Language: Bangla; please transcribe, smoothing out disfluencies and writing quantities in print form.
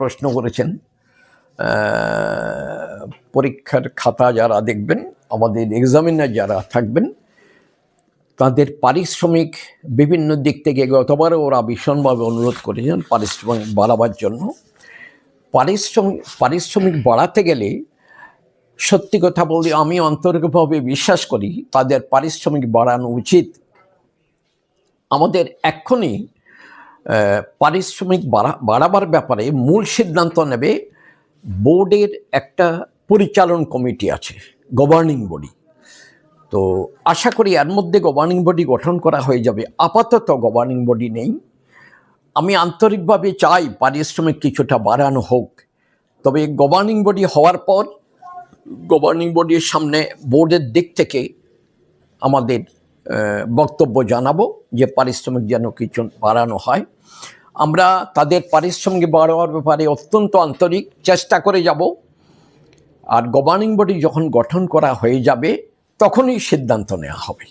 প্রশ্ন করেছেন। পরীক্ষার খাতা যারা দেখবেন, আমাদের এক্সামিনার যারা থাকবেন, তাদের পারিশ্রমিক বিভিন্ন দিক থেকে গতবারও ওরা ভীষণভাবে অনুরোধ করেছেন পারিশ্রমিক বাড়াবার জন্য। পারিশ্রমিক বাড়াতে গেলে সত্যি কথা বলি, আমি আন্তরিকভাবে বিশ্বাস করি তাদের পারিশ্রমিক বাড়ানো উচিত। আমাদের এক্ষুনি পারিশ্রমিক বাড়াবার ব্যাপারে মূল সিদ্ধান্ত নেবে বোর্ডের একটা পরিচালন কমিটি আছে, গভর্নিং বডি। তো আশা করি এর মধ্যে গভর্নিং বডি গঠন করা হয়ে যাবে। আপাতত গভর্নিং বডি নেই। আমি আন্তরিকভাবে চাই পারিশ্রমিক কিছুটা বাড়ানো হোক, তবে গভর্নিং বডি হওয়ার পর গভর্নিং বডির সামনে বোর্ডের দিক থেকে আমাদের বক্তব্য জানাবো যে পারিশ্রমিক যেন কিছু বাড়ানো হয়। আমরা তাদের পারিশ্রমিক বাড়ানোর ব্যাপারে অত্যন্ত আন্তরিক চেষ্টা করে যাব। আর গভর্নিং বডি যখন গঠন করা হয়ে যাবে তখনই সিদ্ধান্ত নেওয়া হবে।